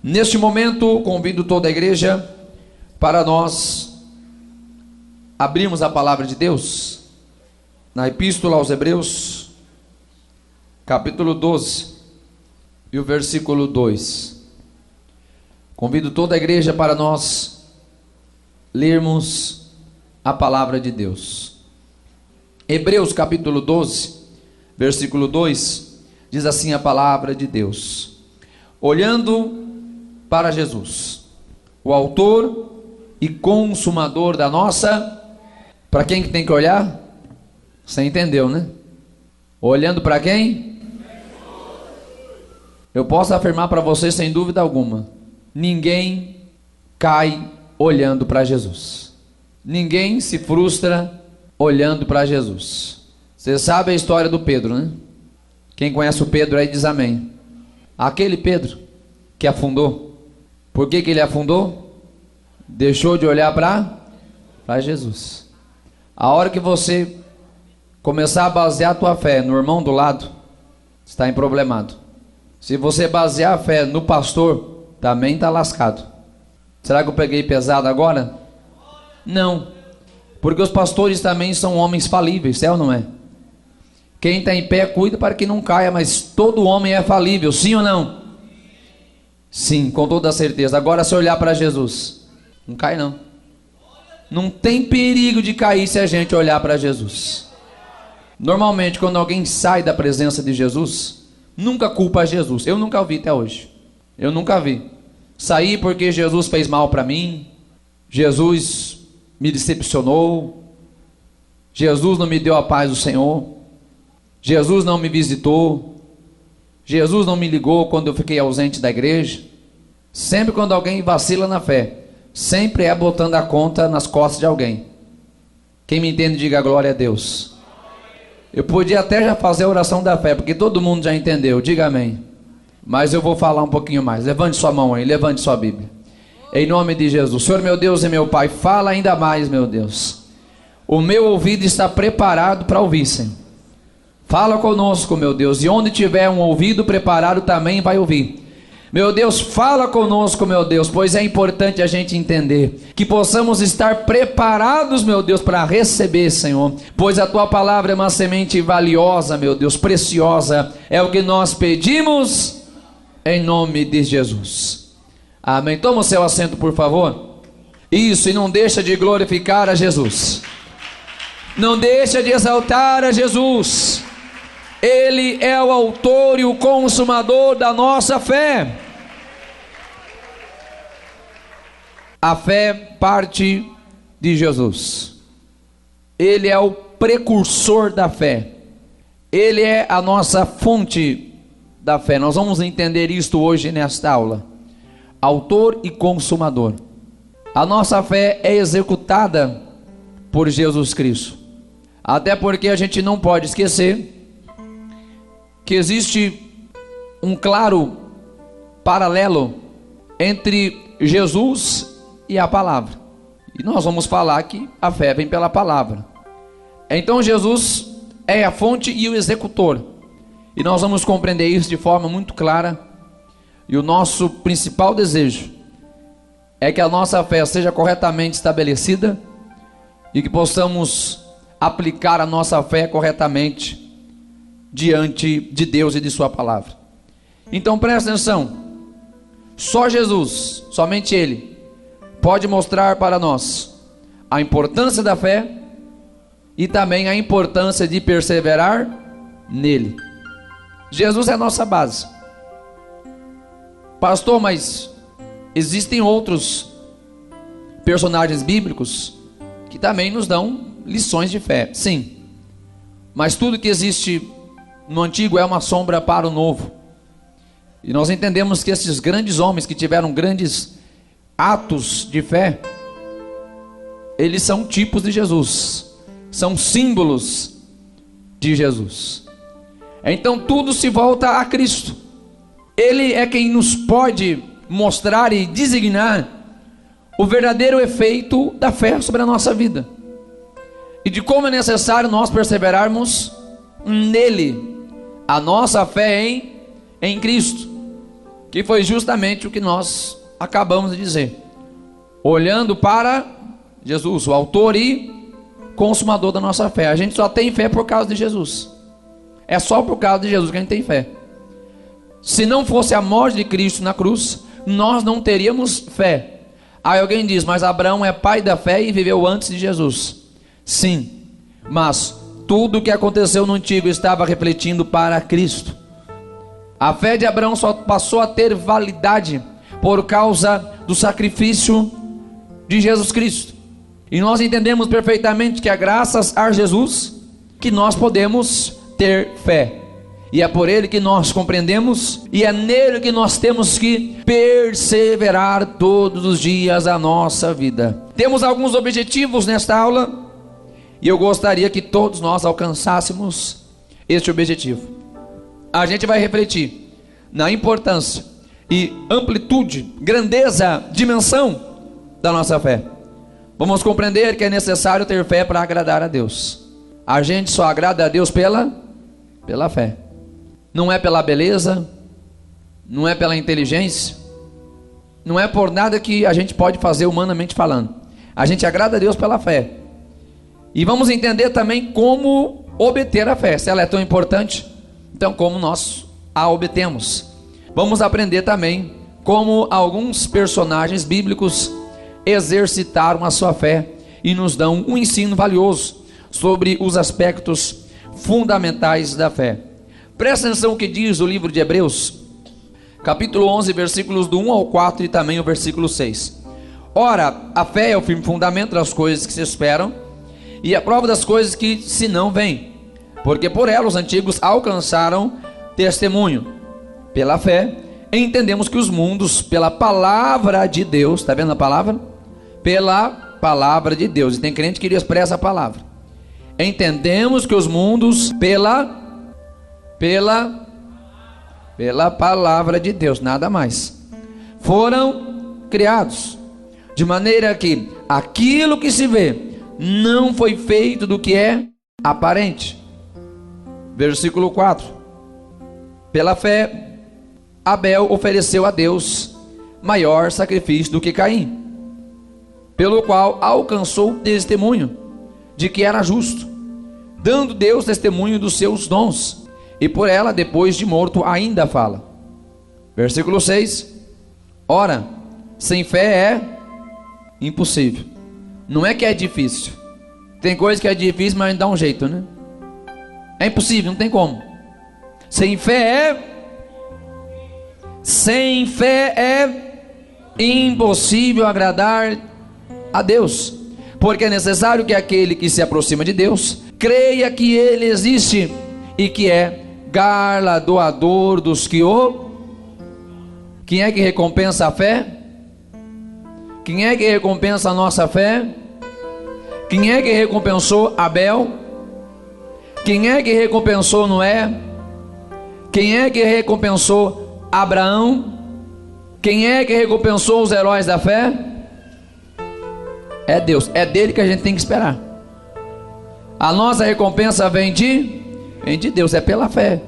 Neste momento, convido toda a igreja para nós abrirmos a palavra de Deus na Epístola aos Hebreus, capítulo 12 e o versículo 2. Convido toda a igreja para nós lermos a palavra de Deus. Hebreus capítulo 12, versículo 2, diz assim a palavra de Deus: olhando para Jesus, o autor e consumador da nossa... Para quem que tem que olhar? Você entendeu, né? Olhando para quem? Eu posso afirmar para você sem dúvida alguma: ninguém cai olhando para Jesus. Ninguém se frustra olhando para Jesus. Você sabe a história do Pedro, né? Quem conhece o Pedro aí diz amém. Aquele Pedro que afundou. Por que ele afundou? Deixou de olhar para Jesus. A hora que você começar a basear a tua fé no irmão do lado, está emproblemado. Se você basear a fé no pastor, também está lascado. Será que eu peguei pesado agora? Não, porque os pastores também são homens falíveis, é ou não é? Quem está em pé cuida para que não caia, mas todo homem é falível, sim ou não? Sim, com toda certeza. Agora, se olhar para Jesus, não cai não. Não tem perigo de cair se a gente olhar para Jesus. Normalmente, quando alguém sai da presença de Jesus, nunca culpa Jesus. Eu nunca vi até hoje. Eu nunca vi. Saí porque Jesus fez mal para mim. Jesus me decepcionou. Jesus não me deu a paz do Senhor. Jesus não me visitou. Jesus não me ligou quando eu fiquei ausente da igreja. Sempre quando alguém vacila na fé, sempre é botando a conta nas costas de alguém. Quem me entende, diga glória a Deus. Eu podia até já fazer a oração da fé, porque todo mundo já entendeu, diga amém. Mas eu vou falar um pouquinho mais. Levante sua mão aí, levante sua Bíblia. Em nome de Jesus. Senhor meu Deus e meu Pai, fala ainda mais, meu Deus. O meu ouvido está preparado para ouvir, Senhor. Fala conosco, meu Deus, e onde tiver um ouvido preparado também vai ouvir. Meu Deus, fala conosco, meu Deus, pois é importante a gente entender, que possamos estar preparados, meu Deus, para receber, Senhor, pois a Tua palavra é uma semente valiosa, meu Deus, preciosa, é o que nós pedimos, em nome de Jesus. Amém. Toma o seu assento, por favor. Isso, e não deixa de glorificar a Jesus. Não deixa de exaltar a Jesus. Ele é o autor e o consumador da nossa fé. A fé parte de Jesus. Ele é o precursor da fé. Ele é a nossa fonte da fé. Nós vamos entender isto hoje nesta aula. Autor e consumador. A nossa fé é executada por Jesus Cristo. Até porque a gente não pode esquecer que existe um claro paralelo entre Jesus e a palavra. E nós vamos falar que a fé vem pela palavra. Então Jesus é a fonte e o executor. E nós vamos compreender isso de forma muito clara. E o nosso principal desejo é que a nossa fé seja corretamente estabelecida e que possamos aplicar a nossa fé corretamente diante de Deus e de sua palavra. Então presta atenção. Só Jesus, somente Ele, pode mostrar para nós a importância da fé e também a importância de perseverar nele. Jesus é a nossa base. Pastor, mas existem outros personagens bíblicos que também nos dão lições de fé. Sim, mas tudo que existe no antigo é uma sombra para o novo. E nós entendemos que esses grandes homens que tiveram grandes atos de fé, eles são tipos de Jesus, são símbolos de Jesus. Então tudo se volta a Cristo. Ele é quem nos pode mostrar e designar o verdadeiro efeito da fé sobre a nossa vida e de como é necessário nós perseverarmos nele, a nossa fé em Cristo. que foi justamente o que nós acabamos de dizer. Olhando para Jesus, o autor e consumador da nossa fé. A gente só tem fé por causa de Jesus. É só por causa de Jesus que a gente tem fé. Se não fosse a morte de Cristo na cruz, nós não teríamos fé. Aí alguém diz, mas Abraão é pai da fé e viveu antes de Jesus. Sim, mas tudo o que aconteceu no antigo estava refletindo para Cristo. A fé de Abraão só passou a ter validade por causa do sacrifício de Jesus Cristo. E nós entendemos perfeitamente que é graças a Jesus que nós podemos ter fé. E é por ele que nós compreendemos, e é nele que nós temos que perseverar todos os dias da nossa vida. Temos alguns objetivos nesta aula, e eu gostaria que todos nós alcançássemos este objetivo. A gente vai refletir na importância e amplitude, grandeza, dimensão da nossa fé. Vamos compreender que é necessário ter fé para agradar a Deus. A gente só agrada a Deus pela fé. Não é pela beleza, não é pela inteligência, não é por nada que a gente pode fazer humanamente falando. A gente agrada a Deus pela fé. E vamos entender também como obter a fé. Se ela é tão importante, então como nós a obtemos. Vamos aprender também como alguns personagens bíblicos exercitaram a sua fé e nos dão um ensino valioso sobre os aspectos fundamentais da fé. Presta atenção no que diz o livro de Hebreus, capítulo 11, versículos do 1 ao 4 e também o versículo 6. Ora, a fé é o firme fundamento das coisas que se esperam e a prova das coisas que se não veem, porque por ela os antigos alcançaram testemunho. Pela fé, entendemos que os mundos, pela palavra de Deus, está vendo a palavra? Pela palavra de Deus, e tem crente que expressa a palavra. Entendemos que os mundos, pela palavra de Deus, nada mais, foram criados, de maneira que aquilo que se vê não foi feito do que é aparente. Versículo 4. Pela fé, Abel ofereceu a Deus maior sacrifício do que Caim, pelo qual alcançou testemunho de que era justo, dando Deus testemunho dos seus dons, e por ela, depois de morto, ainda fala. Versículo 6. Ora, sem fé é impossível. Não é que é difícil. Tem coisa que é difícil, mas dá um jeito, né? É impossível, não tem como. Sem fé é impossível agradar a Deus, porque é necessário que aquele que se aproxima de Deus creia que Ele existe e que é galardoador dos que o... Quem é que recompensa a fé? Quem é que recompensa a nossa fé? Quem é que recompensou Abel? Quem é que recompensou Noé? Quem é que recompensou Abraão? Quem é que recompensou os heróis da fé? É Deus, é dele que a gente tem que esperar. A nossa recompensa vem de Deus, é pela fé.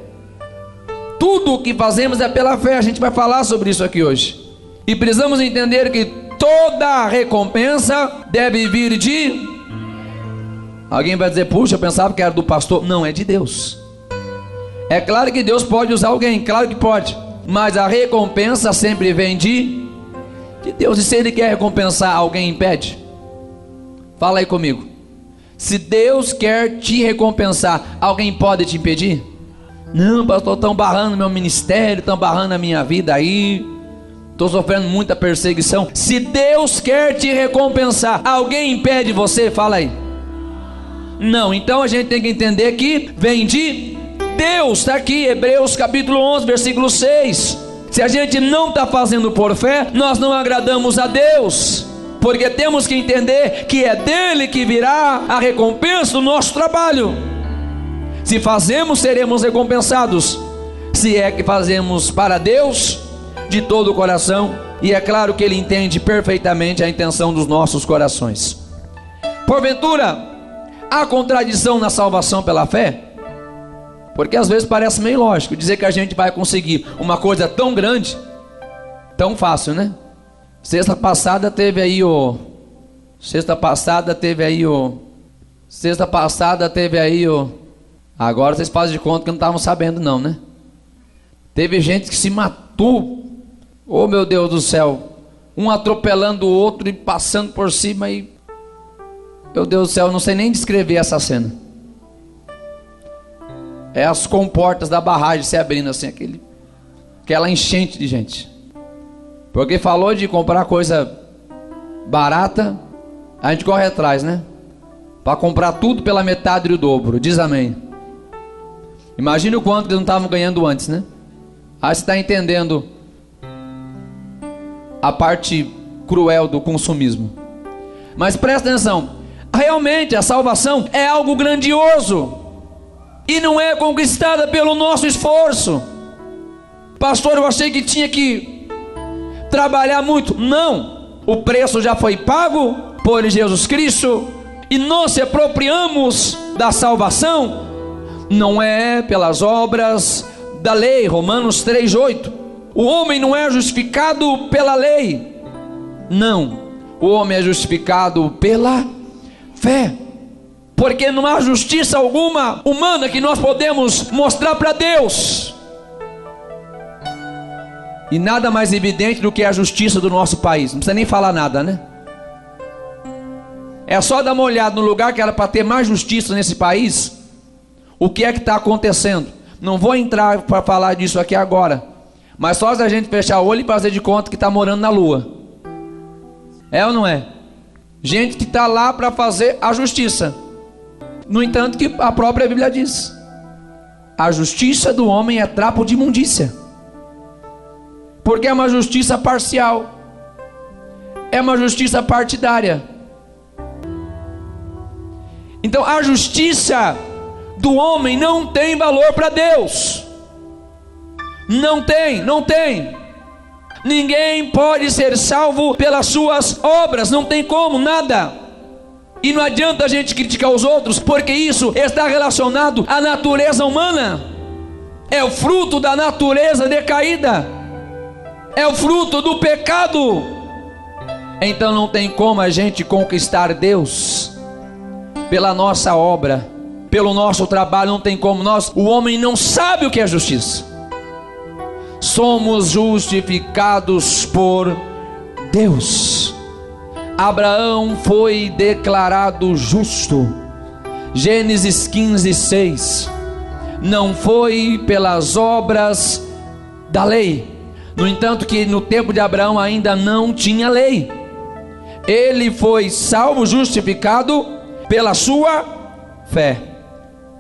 Tudo o que fazemos é pela fé. A gente vai falar sobre isso aqui hoje. E precisamos entender que toda recompensa deve vir de... Alguém vai dizer, puxa, eu pensava que era do pastor. Não, é de Deus. É claro que Deus pode usar alguém, claro que pode, mas a recompensa sempre vem de Deus. E se Ele quer recompensar, alguém impede? Fala aí comigo. Se Deus quer te recompensar, alguém pode te impedir? Não, pastor, estão barrando meu ministério, estão barrando a minha vida aí, estou sofrendo muita perseguição. Se Deus quer te recompensar, alguém impede você? Fala aí. Não, então a gente tem que entender que vem de Deus. Está aqui, Hebreus capítulo 11, versículo 6. Se a gente não está fazendo por fé, nós não agradamos a Deus, porque temos que entender que é dele que virá a recompensa do nosso trabalho. Se fazemos, seremos recompensados, se é que fazemos para Deus de todo o coração, e é claro que Ele entende perfeitamente a intenção dos nossos corações. Porventura, há contradição na salvação pela fé? Porque às vezes parece meio lógico dizer que a gente vai conseguir uma coisa tão grande Tão fácil, né? Sexta passada teve aí o agora vocês fazem de conta que não estavam sabendo não, né? Teve gente que se matou. Oh, meu Deus do céu. Um atropelando o outro e passando por cima e... Meu Deus do céu, eu não sei nem descrever essa cena. É as comportas da barragem se abrindo assim, aquela enchente de gente. Porque falou de comprar coisa barata, a gente corre atrás, né? Para comprar tudo pela metade do dobro. Diz amém. Imagine o quanto que eles não estavam ganhando antes, né? Aí você está entendendo a parte cruel do consumismo. Mas presta atenção. Realmente a salvação é algo grandioso. E não é conquistada pelo nosso esforço. Pastor, eu achei que tinha que trabalhar muito. Não. O preço já foi pago por Jesus Cristo. E nós se apropriamos da salvação. Não é pelas obras da lei. Romanos 3:8. O homem não é justificado pela lei. Não. O homem é justificado pela fé. Porque não há justiça alguma humana que nós podemos mostrar para Deus. E nada mais evidente do que a justiça do nosso país. Não precisa nem falar nada, né? É só dar uma olhada no lugar que era para ter mais justiça nesse país. O que é que está acontecendo? Não vou entrar para falar disso aqui agora. Mas só se a gente fechar o olho e fazer de conta que está morando na lua. É ou não é? Gente que está lá para fazer a justiça. No entanto, que a própria Bíblia diz: a justiça do homem é trapo de imundícia. Porque é uma justiça parcial. É uma justiça partidária. Então a justiça do homem não tem valor para Deus. Não tem. Ninguém pode ser salvo pelas suas obras. Não tem como, nada. E não adianta a gente criticar os outros, porque isso está relacionado à natureza humana. É o fruto da natureza decaída. É o fruto do pecado. Então não tem como a gente conquistar Deus pela nossa obra, pelo nosso trabalho. Não tem como. O homem não sabe o que é justiça. Somos justificados por Deus. Abraão foi declarado justo. Gênesis 15:6. Não foi pelas obras da lei. No entanto que no tempo de Abraão ainda não tinha lei. Ele foi salvo, justificado pela sua fé.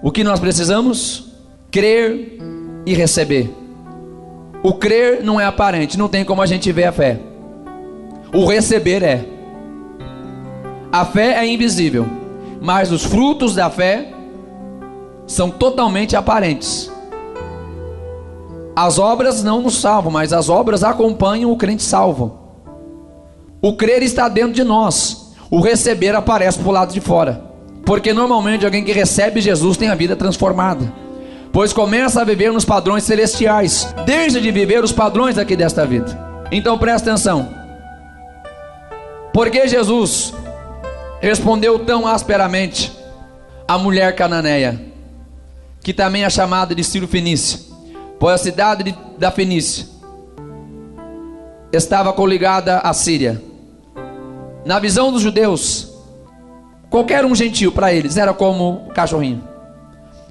O que nós precisamos? Crer e receber. O crer não é aparente, não tem como a gente ver a fé. O receber é. A fé é invisível, mas os frutos da fé são totalmente aparentes. As obras não nos salvam, mas as obras acompanham o crente salvo. O crer está dentro de nós. O receber aparece por lado de fora. Porque normalmente alguém que recebe Jesus tem a vida transformada, pois começa a viver nos padrões celestiais, deixa de viver os padrões aqui desta vida. Então presta atenção. Porque Jesus respondeu tão asperamente a mulher cananeia, que também é chamada de Ciro Fenícia, pois a cidade da Fenícia estava coligada à Síria. Na visão dos judeus, qualquer um gentio para eles era como cachorrinho.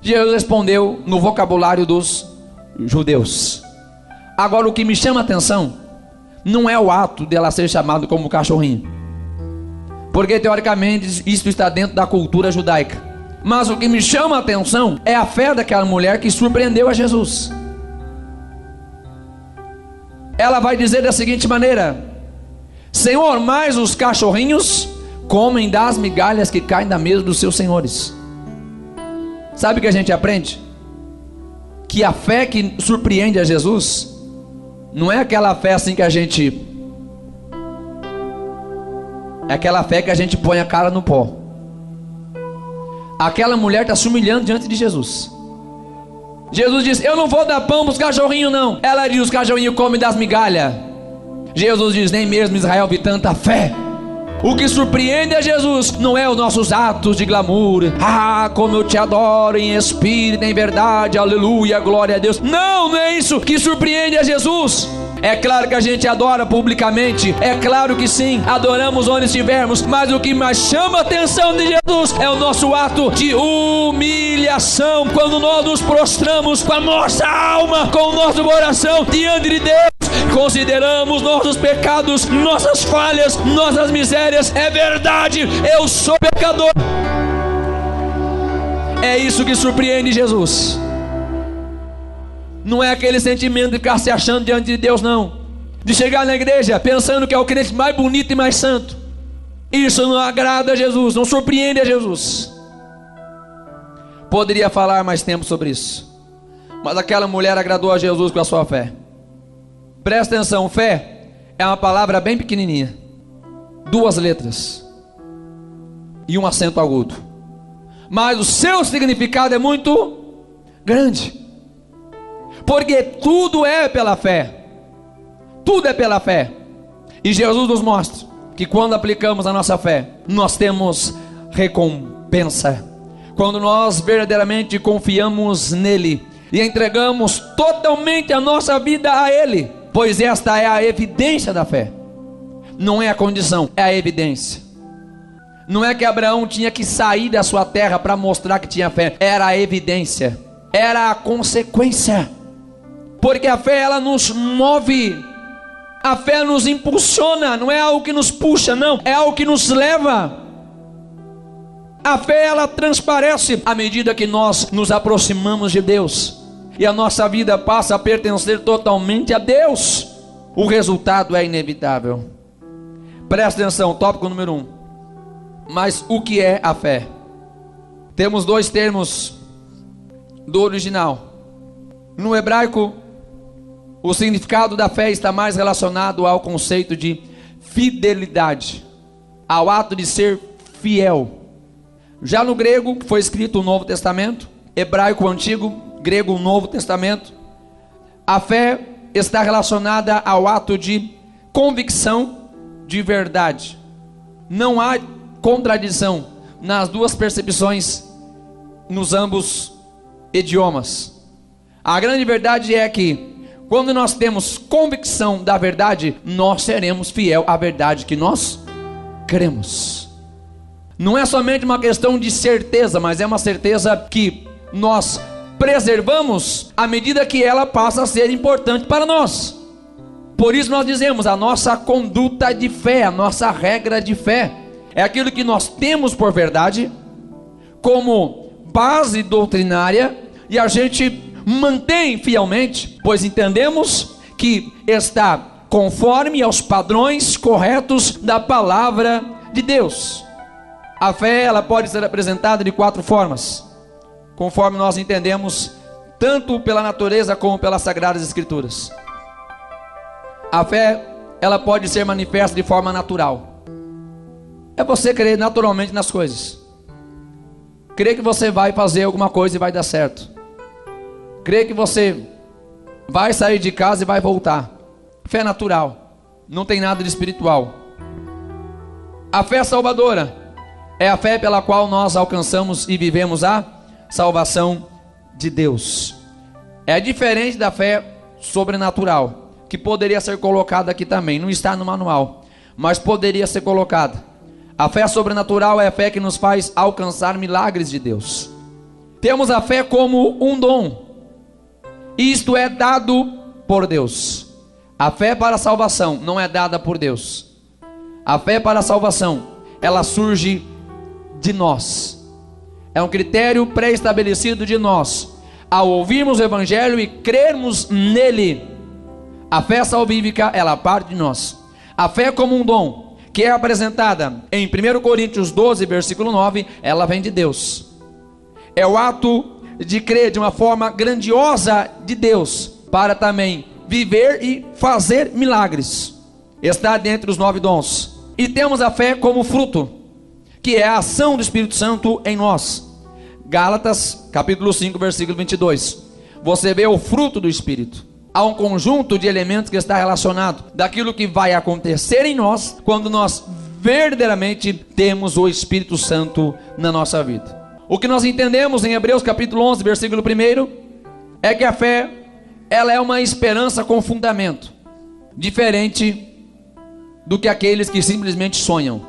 Jesus respondeu no vocabulário dos judeus. Agora o que me chama a atenção não é o ato dela ser chamada como cachorrinho, porque teoricamente isso está dentro da cultura judaica. Mas o que me chama a atenção é a fé daquela mulher que surpreendeu a Jesus. Ela vai dizer da seguinte maneira: Senhor, mas os cachorrinhos comem das migalhas que caem da mesa dos seus senhores. Sabe o que a gente aprende? Que a fé que surpreende a Jesus não é aquela fé assim que a gente... É aquela fé que a gente põe a cara no pó. Aquela mulher está se humilhando diante de Jesus. Jesus diz: eu não vou dar pão para os cachorrinhos não. Ela diz: os cachorrinhos comem das migalhas. Jesus diz: nem mesmo Israel vi tanta fé. O que surpreende a Jesus não é os nossos atos de glamour. Ah, como eu te adoro em espírito, em verdade, aleluia, glória a Deus. Não é isso que surpreende a Jesus. É claro que a gente adora publicamente, é claro que sim, adoramos onde estivermos, mas o que mais chama a atenção de Jesus é o nosso ato de humilhação, quando nós nos prostramos com a nossa alma, com o nosso coração diante de Deus, consideramos nossos pecados, nossas falhas, nossas misérias. É verdade, eu sou pecador. É isso que surpreende Jesus. Não é aquele sentimento de ficar se achando diante de Deus, não. De chegar na igreja pensando que é o crente mais bonito e mais santo. Isso não agrada a Jesus, não surpreende a Jesus. Poderia falar mais tempo sobre isso, mas aquela mulher agradou a Jesus com a sua fé. Presta atenção, fé é uma palavra bem pequenininha, 2 letras e um acento agudo, mas o seu significado é muito grande. Porque tudo é pela fé. Tudo é pela fé. E Jesus nos mostra que quando aplicamos a nossa fé, nós temos recompensa. Quando nós verdadeiramente confiamos nele e entregamos totalmente a nossa vida a ele, pois esta é a evidência da fé. Não é a condição, é a evidência. Não é que Abraão tinha que sair da sua terra para mostrar que tinha fé. Era a evidência, era a consequência. Porque a fé, ela nos move, a fé nos impulsiona, não é algo que nos puxa, não, é algo que nos leva. A fé, ela transparece à medida que nós nos aproximamos de Deus, e a nossa vida passa a pertencer totalmente a Deus. O resultado é inevitável. Presta atenção, tópico número 1. Mas o que é a fé? Temos 2 termos do original. No hebraico, o significado da fé está mais relacionado ao conceito de fidelidade, ao ato de ser fiel. Já no grego foi escrito o Novo Testamento, hebraico o Antigo, grego o Novo Testamento. A fé está relacionada ao ato de convicção de verdade. Não há contradição nas duas percepções, nos ambos idiomas. A grande verdade é que quando nós temos convicção da verdade, nós seremos fiel à verdade que nós cremos. Não é somente uma questão de certeza, mas é uma certeza que nós preservamos à medida que ela passa a ser importante para nós. Por isso nós dizemos, a nossa conduta de fé, a nossa regra de fé, é aquilo que nós temos por verdade, como base doutrinária, e a gente mantém fielmente, pois entendemos que está conforme aos padrões corretos da palavra de Deus. A fé, ela pode ser apresentada de 4 formas, conforme nós entendemos, tanto pela natureza como pelas Sagradas Escrituras. A fé, ela pode ser manifesta de forma natural. É você crer naturalmente nas coisas. Crer que você vai fazer alguma coisa e vai dar certo. Crer que você vai sair de casa e vai voltar. Fé natural, não tem nada de espiritual. A fé salvadora é a fé pela qual nós alcançamos e vivemos a salvação de Deus. É diferente da fé sobrenatural, que poderia ser colocada aqui também, não está no manual, mas poderia ser colocada. A fé sobrenatural é a fé que nos faz alcançar milagres de Deus. Temos a fé como um dom. Isto é dado por Deus. A fé para a salvação não é dada por Deus. A fé para a salvação, ela surge de nós. É um critério pré-estabelecido de nós. Ao ouvirmos o Evangelho e crermos nele, a fé salvífica, ela parte de nós. A fé como um dom, que é apresentada em 1 Coríntios 12, versículo 9, ela vem de Deus. É o ato de crer de uma forma grandiosa de Deus, para também viver e fazer milagres. Está dentre os 9 dons. E temos a fé como fruto, que é a ação do Espírito Santo em nós. Gálatas, capítulo 5, versículo 22. Você vê o fruto do Espírito. Há um conjunto de elementos que está relacionado daquilo que vai acontecer em nós quando nós verdadeiramente temos o Espírito Santo na nossa vida. O que nós entendemos em Hebreus capítulo 11, versículo 1, é que a fé, ela é uma esperança com fundamento, diferente do que aqueles que simplesmente sonham.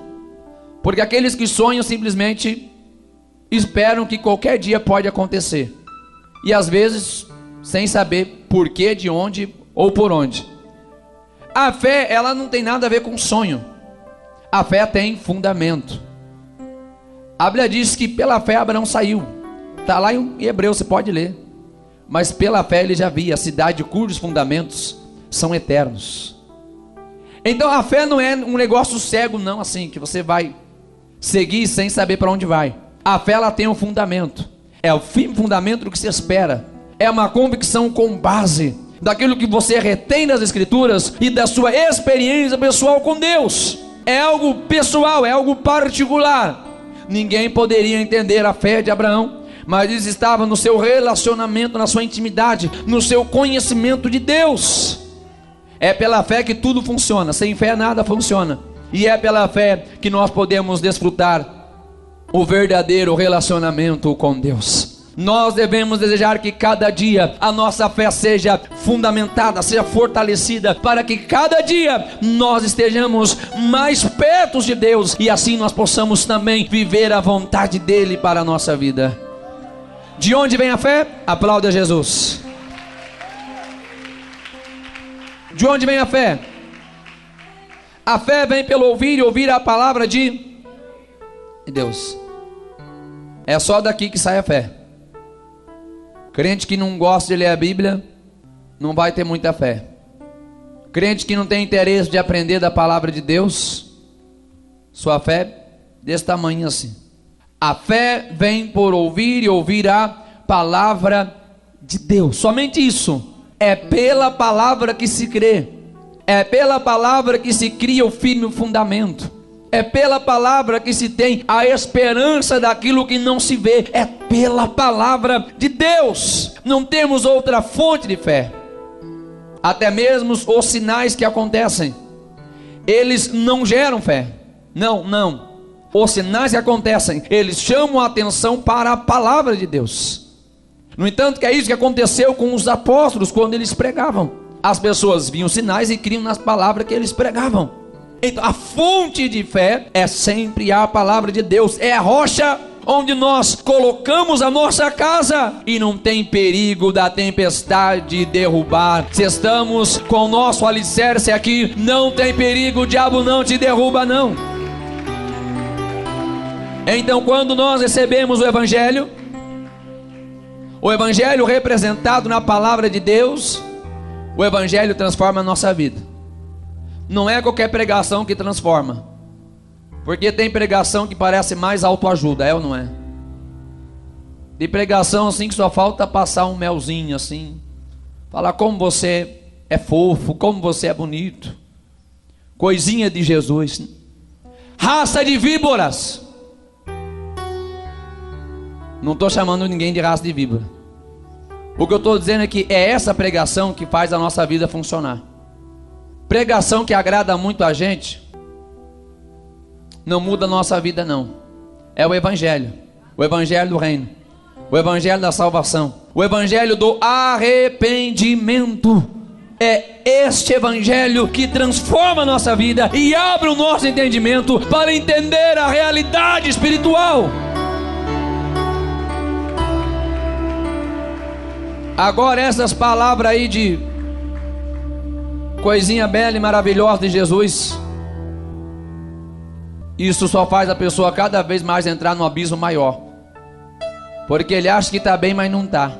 Porque aqueles que sonham simplesmente esperam que qualquer dia pode acontecer. E às vezes, sem saber por que, de onde ou por onde. A fé, ela não tem nada a ver com sonho. A fé tem fundamento. A Bíblia diz que pela fé Abraão saiu. Está lá em Hebreus, você pode ler. Mas pela fé ele já via a cidade cujos fundamentos são eternos. Então a fé não é um negócio cego não, assim, que você vai seguir sem saber para onde vai. A fé, ela tem um fundamento. É o fundamento do que se espera. É uma convicção com base daquilo que você retém das Escrituras e da sua experiência pessoal com Deus. É algo pessoal, é algo particular. Ninguém poderia entender a fé de Abraão, mas isso estava no seu relacionamento, na sua intimidade, no seu conhecimento de Deus. É pela fé que tudo funciona. Sem fé nada funciona. E é pela fé que nós podemos desfrutar o verdadeiro relacionamento com Deus. Nós devemos desejar que cada dia a nossa fé seja fundamentada, seja fortalecida, para que cada dia nós estejamos mais perto de Deus e assim nós possamos também viver a vontade dele para a nossa vida. De onde vem a fé? Aplauda Jesus. De onde vem a fé? A fé vem pelo ouvir e ouvir a palavra de Deus. É só daqui que sai a fé. Crente que não gosta de ler a Bíblia não vai ter muita fé. Crente que não tem interesse de aprender da palavra de Deus, sua fé é desse tamanho assim. A fé vem por ouvir e ouvir a palavra de Deus. Somente isso. É pela palavra que se crê. É pela palavra que se cria o firme fundamento. É pela palavra que se tem a esperança daquilo que não se vê. É pela palavra de Deus. Não temos outra fonte de fé. Até mesmo os sinais que acontecem, eles não geram fé. Não. Os sinais que acontecem, eles chamam a atenção para a palavra de Deus. No entanto, que é isso que aconteceu com os apóstolos quando eles pregavam. As pessoas viam sinais e criam nas palavras que eles pregavam. Então a fonte de fé é sempre a palavra de Deus. É a rocha onde nós colocamos a nossa casa e não tem perigo da tempestade derrubar. Se estamos com o nosso alicerce aqui, não tem perigo, o diabo não te derruba não. Então quando nós recebemos o Evangelho representado na palavra de Deus, o Evangelho transforma a nossa vida. Não é qualquer pregação que transforma. Porque tem pregação que parece mais autoajuda, é ou não é? Tem pregação assim que só falta passar um melzinho assim, falar como você é fofo, como você é bonito, coisinha de Jesus. Raça de víboras. Não estou chamando ninguém de raça de víbora. O que eu estou dizendo é que é essa pregação que faz a nossa vida funcionar. Pregação que agrada muito a gente não muda a nossa vida não. É o Evangelho do reino, o Evangelho da salvação, o Evangelho do arrependimento. É este Evangelho que transforma a nossa vida e abre o nosso entendimento para entender a realidade espiritual. Agora essas palavras aí de coisinha bela e maravilhosa de Jesus, isso só faz a pessoa cada vez mais entrar num abismo maior, porque ele acha que está bem, mas não está.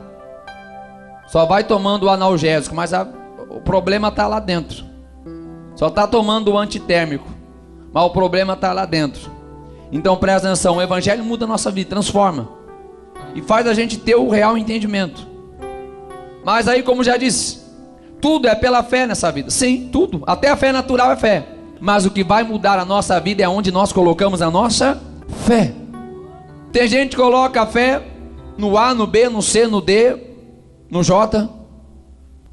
Só vai tomando o analgésico, mas o problema está lá dentro. Só está tomando o antitérmico, mas o problema está lá dentro. Então presta atenção, o Evangelho muda a nossa vida, transforma e faz a gente ter o real entendimento. Mas aí, como já disse, tudo é pela fé nessa vida. Sim, tudo, até a fé natural é fé. Mas o que vai mudar a nossa vida é onde nós colocamos a nossa fé. Tem gente que coloca a fé no A, no B, no C, no D, no J.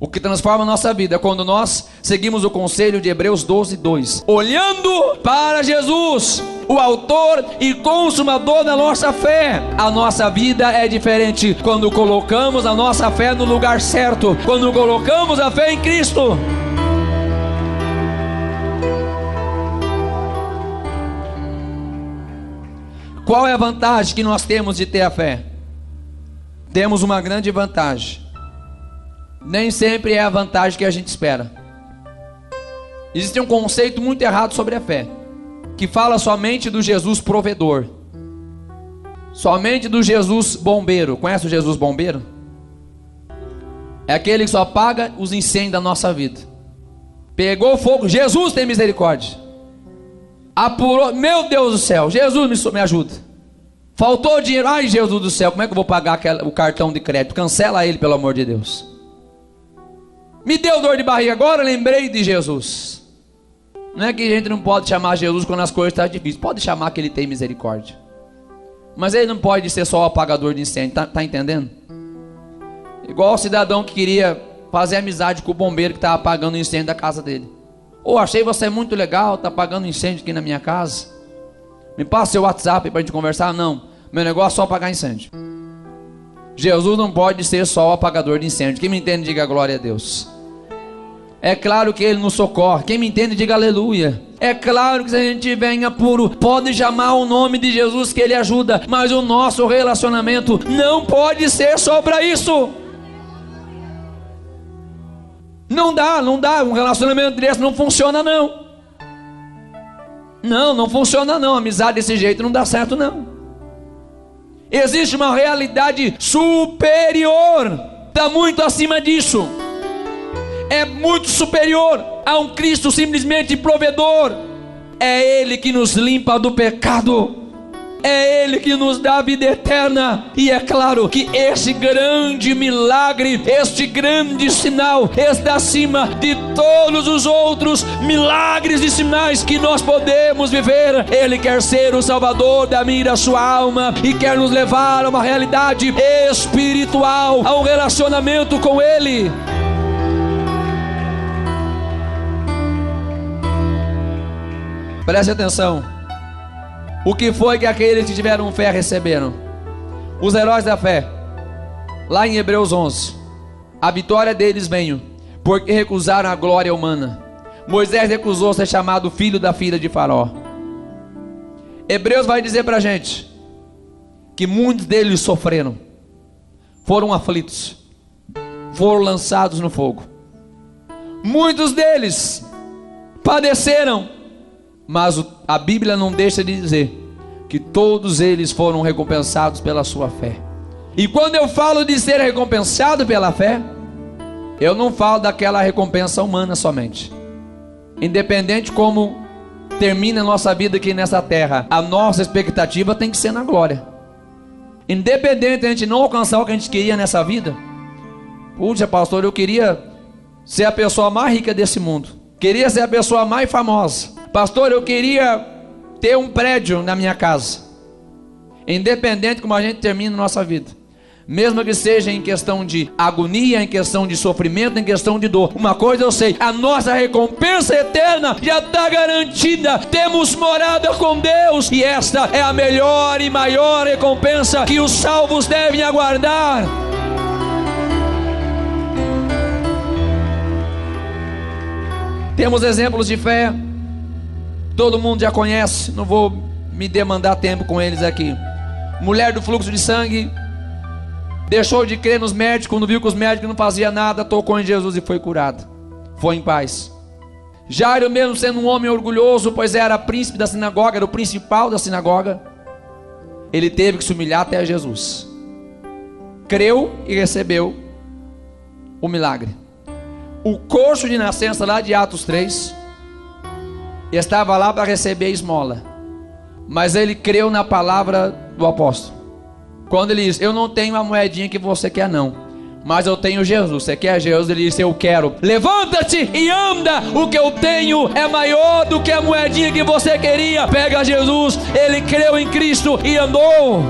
O que transforma a nossa vida é quando nós seguimos o conselho de Hebreus 12:2, olhando para Jesus, o autor e consumador da nossa fé. A nossa vida é diferente quando colocamos a nossa fé no lugar certo, quando colocamos a fé em Cristo. Qual é a vantagem que nós temos de ter a fé? Temos uma grande vantagem. Nem sempre é a vantagem que a gente espera. Existe um conceito muito errado sobre a fé, que fala somente do Jesus provedor, somente do Jesus bombeiro. Conhece o Jesus bombeiro? É aquele que só apaga os incêndios da nossa vida. Pegou fogo, Jesus tem misericórdia. Apurou, meu Deus do céu, Jesus me ajuda. Faltou dinheiro, ai Jesus do céu, como é que eu vou pagar o cartão de crédito? Cancela ele, pelo amor de Deus. Me deu dor de barriga agora, lembrei de Jesus. Não é que a gente não pode chamar Jesus quando as coisas estão difíceis. Pode chamar que ele tem misericórdia. Mas ele não pode ser só o apagador de incêndio, tá entendendo? Igual o cidadão que queria fazer amizade com o bombeiro que estava apagando o incêndio da casa dele. Achei você muito legal, tá apagando incêndio aqui na minha casa. Me passa seu WhatsApp para a gente conversar. Não, meu negócio é só apagar incêndio. Jesus não pode ser só o apagador de incêndio. Quem me entende, diga glória a Deus. É claro que ele nos socorre. Quem me entende, diga aleluia. É claro que se a gente tiver em apuro, pode chamar o nome de Jesus que ele ajuda. Mas o nosso relacionamento não pode ser só para isso. Não dá. Um relacionamento desse não funciona não. Não funciona não. Amizade desse jeito não dá certo não. Existe uma realidade superior. Está muito acima disso. É muito superior a um Cristo simplesmente provedor. É Ele que nos limpa do pecado. É Ele que nos dá a vida eterna. E é claro que este grande milagre, este grande sinal, está acima de todos os outros milagres e sinais que nós podemos viver. Ele quer ser o Salvador da minha e da sua alma, e quer nos levar a uma realidade espiritual, a um relacionamento com Ele. Preste atenção. O que foi que aqueles que tiveram fé receberam? Os heróis da fé. Lá em Hebreus 11. A vitória deles veio porque recusaram a glória humana. Moisés recusou ser chamado filho da filha de Faraó. Hebreus vai dizer para a gente que muitos deles sofreram, foram aflitos, foram lançados no fogo. Muitos deles padeceram. Mas a Bíblia não deixa de dizer que todos eles foram recompensados pela sua fé. E quando eu falo de ser recompensado pela fé, eu não falo daquela recompensa humana somente. Independente como termina a nossa vida aqui nessa terra, a nossa expectativa tem que ser na glória. Independente de a gente não alcançar o que a gente queria nessa vida. Puxa, pastor, eu queria ser a pessoa mais rica desse mundo. Queria ser a pessoa mais famosa. Pastor, eu queria ter um prédio na minha casa. Independente como a gente termina a nossa vida, mesmo que seja em questão de agonia, em questão de sofrimento, em questão de dor, uma coisa eu sei: a nossa recompensa eterna já está garantida. Temos morada com Deus, e esta é a melhor e maior recompensa que os salvos devem aguardar. Temos exemplos de fé, todo mundo já conhece, não vou me demandar tempo com eles aqui. Mulher do fluxo de sangue deixou de crer nos médicos, quando viu que os médicos não faziam nada, tocou em Jesus e foi curada, foi em paz. Jairo, mesmo sendo um homem orgulhoso, pois era príncipe da sinagoga, era o principal da sinagoga, ele teve que se humilhar até Jesus, creu e recebeu o milagre. O coxo de nascença lá de Atos 3 estava lá para receber a esmola, mas ele creu na palavra do apóstolo. Quando ele diz: eu não tenho a moedinha que você quer não, mas eu tenho Jesus. Você quer Jesus? Ele disse: eu quero. Levanta-te e anda, o que eu tenho é maior do que a moedinha que você queria. Pega Jesus. Ele creu em Cristo e andou.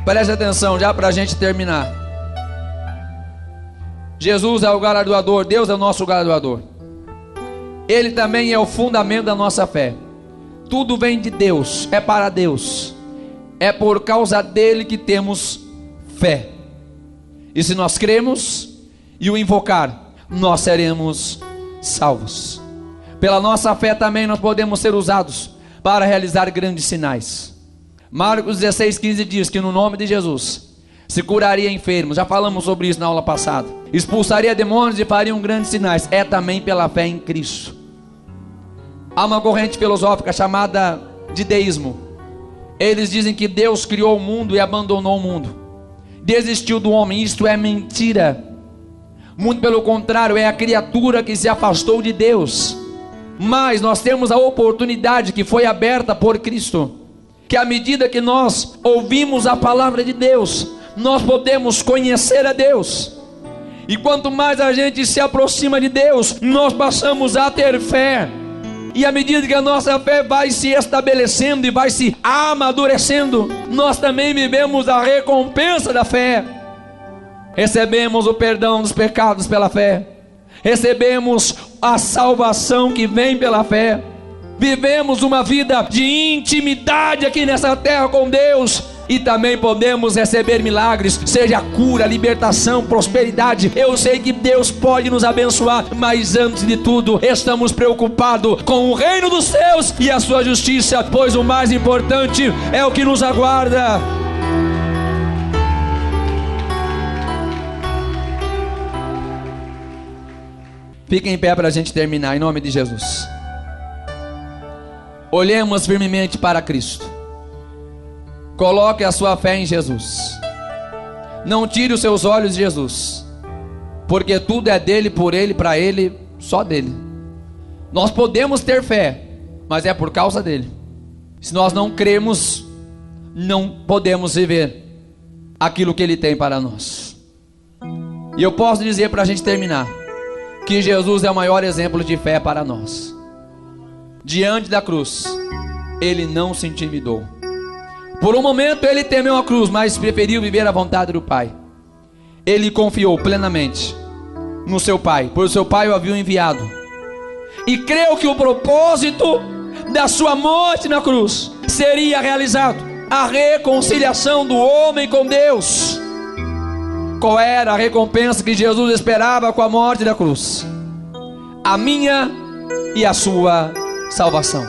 Preste atenção, já para a gente terminar. Jesus é o galardoador, Deus é o nosso galardoador. Ele também é o fundamento da nossa fé. Tudo vem de Deus, é para Deus. É por causa dele que temos fé. E se nós cremos e o invocar, nós seremos salvos. Pela nossa fé também nós podemos ser usados para realizar grandes sinais. Marcos 16:15 diz que no nome de Jesus se curaria enfermos. Já falamos sobre isso na aula passada. Expulsaria demônios e fariam grandes sinais. É também pela fé em Cristo. Há uma corrente filosófica chamada de deísmo. Eles dizem que Deus criou o mundo e abandonou o mundo, desistiu do homem. Isto é mentira. Muito pelo contrário, é a criatura que se afastou de Deus. Mas nós temos a oportunidade que foi aberta por Cristo, que à medida que nós ouvimos a palavra de Deus, nós podemos conhecer a Deus. E quanto mais a gente se aproxima de Deus, nós passamos a ter fé. E à medida que a nossa fé vai se estabelecendo e vai se amadurecendo, nós também vivemos a recompensa da fé. Recebemos o perdão dos pecados pela fé. Recebemos a salvação que vem pela fé. Vivemos uma vida de intimidade aqui nessa terra com Deus. E também podemos receber milagres, seja cura, libertação, prosperidade. Eu sei que Deus pode nos abençoar, mas antes de tudo, estamos preocupados com o reino dos céus e a sua justiça, pois o mais importante é o que nos aguarda. Fiquem em pé para a gente terminar, em nome de Jesus. Olhemos firmemente para Cristo. Coloque a sua fé em Jesus. Não tire os seus olhos de Jesus, porque tudo é dele, por ele, para ele, só dele. Nós podemos ter fé, mas é por causa dele. Se nós não cremos, não podemos viver aquilo que ele tem para nós. E eu posso dizer para a gente terminar, que Jesus é o maior exemplo de fé para nós. Diante da cruz, ele não se intimidou. Por um momento ele temeu a cruz, mas preferiu viver a vontade do Pai. Ele confiou plenamente no seu Pai, pois o seu Pai o havia enviado. E creu que o propósito da sua morte na cruz seria realizado: a reconciliação do homem com Deus. Qual era a recompensa que Jesus esperava com a morte da cruz? A minha e a sua salvação.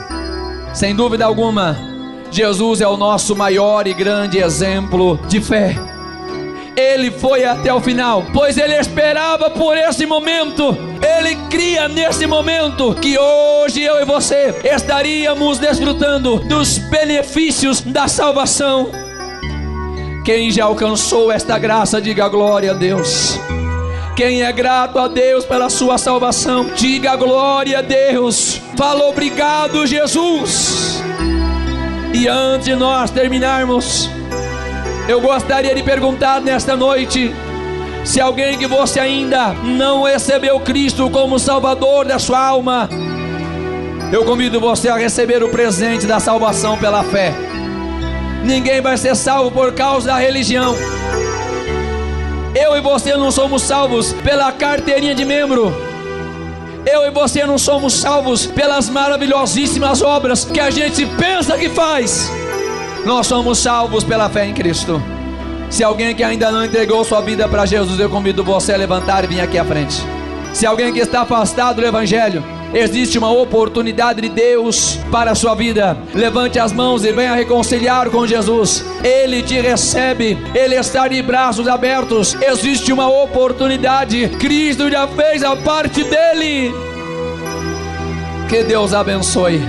Sem dúvida alguma, Jesus é o nosso maior e grande exemplo de fé. Ele foi até o final, pois ele esperava por esse momento. Ele cria nesse momento que hoje eu e você estaríamos desfrutando dos benefícios da salvação. Quem já alcançou esta graça, diga glória a Deus. Quem é grato a Deus pela sua salvação, diga glória a Deus. Fala obrigado, Jesus. E antes de nós terminarmos, eu gostaria de perguntar nesta noite: se alguém que você ainda não recebeu Cristo como Salvador da sua alma, eu convido você a receber o presente da salvação pela fé. Ninguém vai ser salvo por causa da religião. Eu e você não somos salvos pela carteirinha de membro. Eu e você não somos salvos pelas maravilhosíssimas obras que a gente pensa que faz. Nós somos salvos pela fé em Cristo. Se alguém que ainda não entregou sua vida para Jesus, eu convido você a levantar e vir aqui à frente. Se alguém que está afastado do Evangelho, existe uma oportunidade de Deus para a sua vida. Levante as mãos e venha reconciliar com Jesus. Ele te recebe, Ele está de braços abertos. Existe uma oportunidade. Cristo já fez a parte dele. Que Deus abençoe.